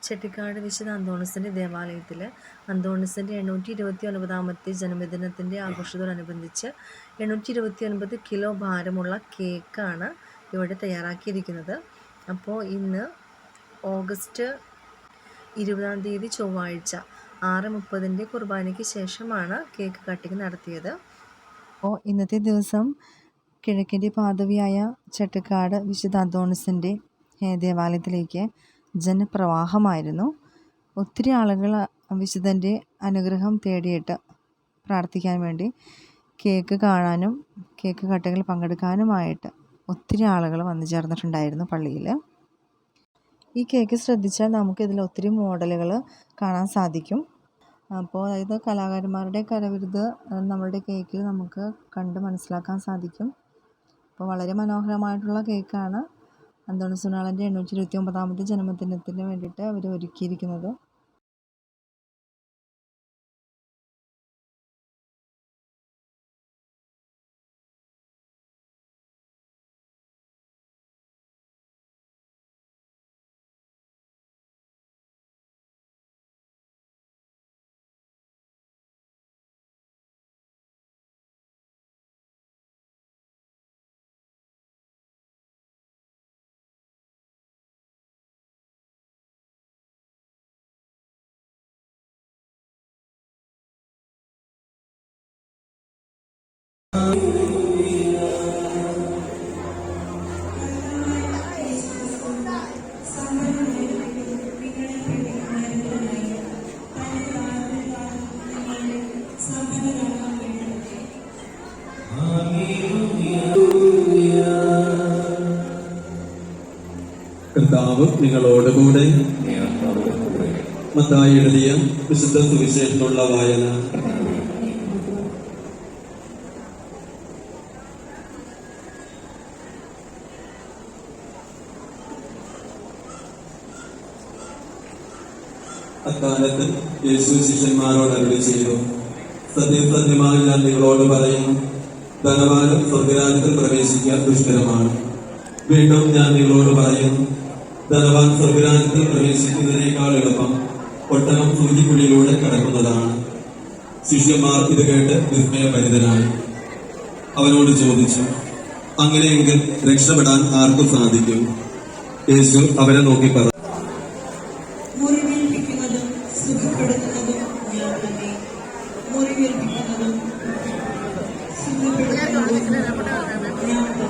ചെട്ടിക്കാട് വിശുദ്ധ അന്തോണീസിൻ്റെ ദേവാലയത്തിൽ അന്തോണീസിൻ്റെ 829 ജന്മദിനത്തിൻ്റെ ആഘോഷത്തോടനുബന്ധിച്ച് 829 കിലോ ഭാരമുള്ള കേക്കാണ് ഇവിടെ തയ്യാറാക്കിയിരിക്കുന്നത്. അപ്പോൾ ഇന്ന് ഓഗസ്റ്റ് 20 ചൊവ്വാഴ്ച 6:30 കുർബാനയ്ക്ക് ശേഷമാണ് കേക്ക് കട്ടിങ് നടത്തിയത്. അപ്പോൾ ഇന്നത്തെ ദിവസം കിഴക്കിൻ്റെ പാതവിയായ ചെട്ടിക്കാട് വിശുദ്ധ അന്തോണീസിൻ്റെ ദേവാലയത്തിലേക്ക് ജനപ്രവാഹമായിരുന്നു. ഒത്തിരി ആളുകൾ വിശുദ്ധൻ്റെ അനുഗ്രഹം തേടിയിട്ട് പ്രാർത്ഥിക്കാൻ വേണ്ടി കേക്ക് കാണാനും കേക്ക് കട്ടിങ്ങിൽ പങ്കെടുക്കാനുമായിട്ട് ഒത്തിരി ആളുകൾ വന്നു ചേർന്നിട്ടുണ്ടായിരുന്നു പള്ളിയിൽ. ഈ കേക്ക് ശ്രദ്ധിച്ചാൽ നമുക്കിതിൽ ഒത്തിരി മോഡലുകൾ കാണാൻ സാധിക്കും. അപ്പോൾ അതായത് കലാകാരന്മാരുടെ കരവിരുത് നമ്മളുടെ കേക്കിൽ നമുക്ക് കണ്ട് മനസ്സിലാക്കാൻ സാധിക്കും. അപ്പോൾ വളരെ മനോഹരമായിട്ടുള്ള കേക്കാണ് അന്തോണീസ് പുണ്യാളൻ്റെ 829 ജന്മദിനത്തിന് വേണ്ടിയിട്ട് അവർ ഒരുക്കിയിരിക്കുന്നത്. കർത്താവ് നിങ്ങളോടുകൂടെ. മത്തായി എഴുതിയ വിശുദ്ധ സുവിശേഷത്തിലുള്ള വായന. അക്കാലത്ത് യേശു ശിഷ്യന്മാരോട് അരുളി ചെയ്തു, സത്യസത്യമായി ഞാൻ നിങ്ങളോട് പറയുന്നു, ധനവാനും സ്വർഗ്ഗരാജ്യത്തിൽ പ്രവേശിക്കാൻ ദുഷ്കരമാണ്. വീണ്ടും ഞാൻ നിങ്ങളോട് പറയുന്നു, ധനവാൻ സ്വർഗ്ഗരാജ്യത്തിൽ പ്രവേശിക്കുന്നതിനേക്കാൾ എളുപ്പം ഒട്ടകം സൂചിക്കുഴിയിലൂടെ കടക്കുന്നതാണ്. ശിഷ്യന്മാർ ഇത് കേട്ട് വിസ്മയഭരിതരായി. അവനോട് ചോദിച്ചു, അങ്ങനെയെങ്കിൽ രക്ഷപ്പെടാൻ ആർക്കും സാധിക്കും? യേശു അവരെ നോക്കി പറഞ്ഞു, മുറിവേൽപ്പിക്കുന്നതും സുഖപ്പെടുത്തുന്നതും ഞാൻ തന്നെ. മുറിവേൽപ്പിക്കുന്നതും സുഖപ്പെടുത്തുന്നതും ഞാൻ തന്നെ.